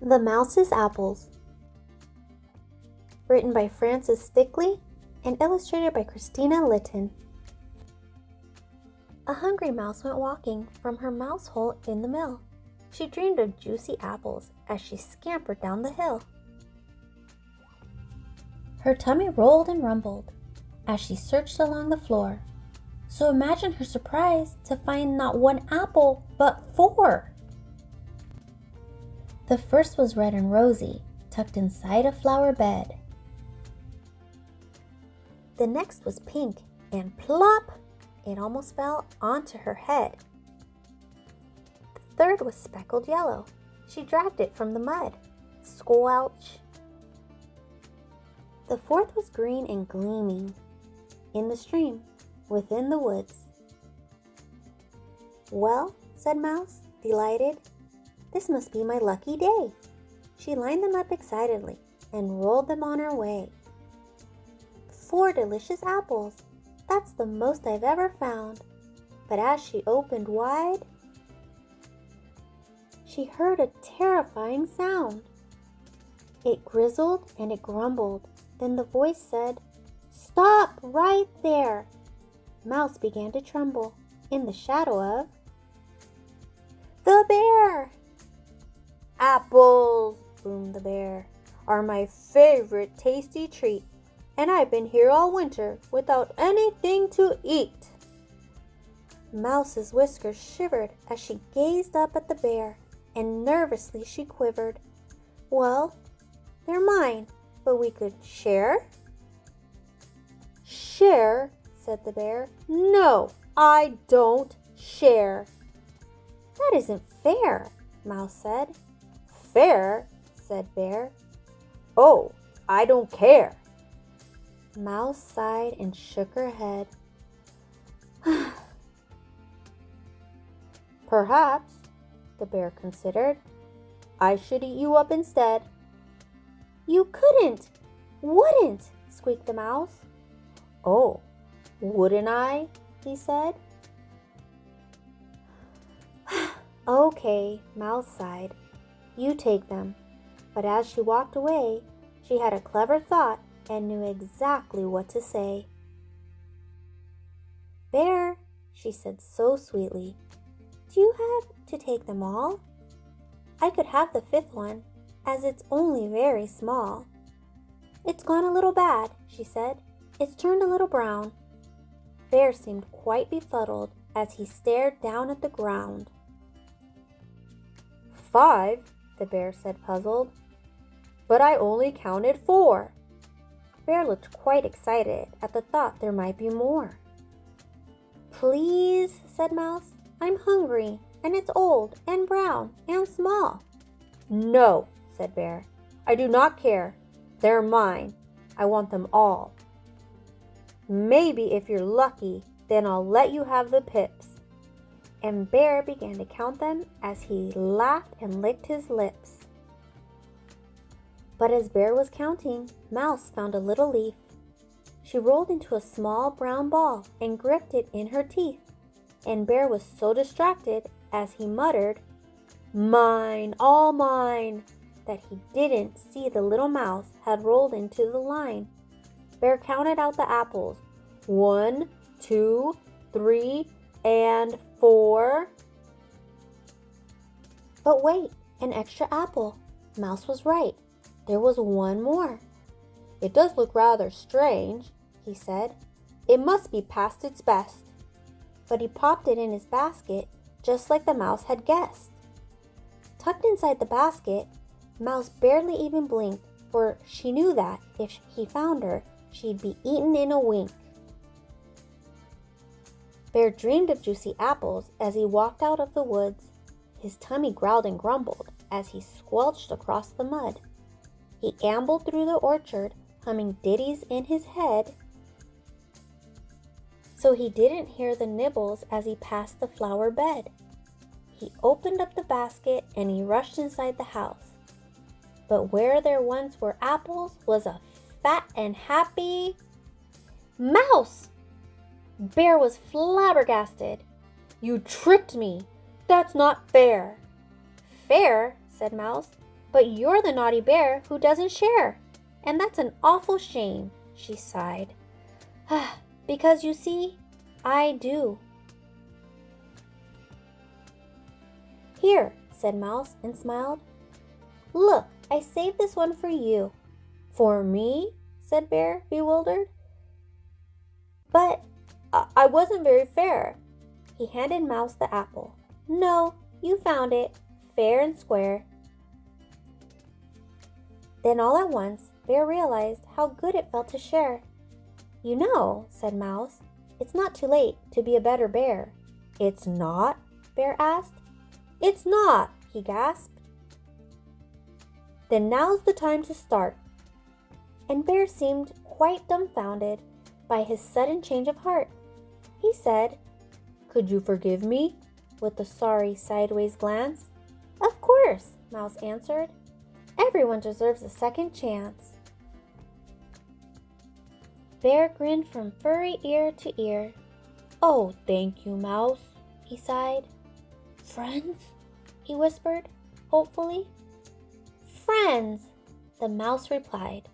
The Mouse's Apples. Written by Frances Stickley and illustrated by Kristyna Litten. A hungry mouse went walking from her mouse hole in the mill. She dreamed of juicy apples as she scampered down the hill. Her tummy rolled and rumbled as she searched along the floor. So imagine her surprise to find not one apple, but 4. The first was red and rosy, tucked inside a flower bed. The next was pink, and plop! It almost fell onto her head. The third was speckled yellow. She dragged it from the mud. Squelch! The fourth was green and gleaming in the stream within the woods. "Well," said Mouse, delighted, "this must be my lucky day." She lined them up excitedly and rolled them on her way. 4 delicious apples. That's the most I've ever found. But as she opened wide, she heard a terrifying sound. It grizzled and it grumbled. Then the voice said, "Stop right there." Mouse began to tremble in the shadow of the bear. "Apples," boomed the bear, "are my favorite tasty treat, and I've been here all winter without anything to eat." Mouse's whiskers shivered as she gazed up at the bear, and nervously she quivered. "Well, they're mine, but we could share?" "Share?" said the bear. "No, I don't share." "That isn't fair," Mouse said. "Fair?" said Bear. "Oh, I don't care." Mouse sighed and shook her head. "Perhaps," the bear considered, "I should eat you up instead." "You couldn't, wouldn't," squeaked the mouse. "Oh, wouldn't I?" he said. "Okay," Mouse sighed. "You take them." But as she walked away, she had a clever thought and knew exactly what to say. "Bear," she said so sweetly, "do you have to take them all? I could have the 5th one, as it's only very small." "It's gone a little bad," she said. "It's turned a little brown." Bear seemed quite befuddled as he stared down at the ground. 5, the bear said, puzzled. "But I only counted 4. Bear looked quite excited at the thought there might be more. "Please," said Mouse, "I'm hungry, and it's old and brown and small." "No," said Bear, "I do not care. They're mine. I want them all. Maybe if you're lucky, then I'll let you have the pips." And Bear began to count them as he laughed and licked his lips. But as Bear was counting, Mouse found a little leaf. She rolled into a small brown ball and gripped it in her teeth. And Bear was so distracted as he muttered, "Mine, all mine," that he didn't see the little mouse had rolled into the line. Bear counted out the apples. 1, 2, 3, and 4. But wait, an extra apple. Mouse was right. There was one more. "It does look rather strange," he said. "It must be past its best." But he popped it in his basket, just like the mouse had guessed. Tucked inside the basket, Mouse barely even blinked, for she knew that if he found her, she'd be eaten in a wink. Bear dreamed of juicy apples as he walked out of the woods. His tummy growled and grumbled as he squelched across the mud. He ambled through the orchard, humming ditties in his head, so he didn't hear the nibbles as he passed the flower bed. He opened up the basket and he rushed inside the house. But where there once were apples was a fat and happy mouse! Bear was flabbergasted. "You tricked me! That's not fair." "Fair?" said Mouse. But you're the naughty bear who doesn't share, and that's an awful shame, she sighed. Because you see, I do. Here, said Mouse and smiled. Look, I saved this one for you. For me? Said Bear, bewildered. But I wasn't very fair. He handed Mouse the apple. No, you found it, fair and square. Then all at once, Bear realized how good it felt to share. You know, said Mouse, it's not too late to be a better bear. It's not? Bear asked. It's not, he gasped. Then now's the time to start. And Bear seemed quite dumbfounded by his sudden change of heart. He said, Could you forgive me? With a sorry sideways glance. Of course, Mouse answered. Everyone deserves a second chance. Bear grinned from furry ear to ear. Oh, thank you, Mouse, he sighed. Friends? He whispered, hopefully. Friends, the Mouse replied.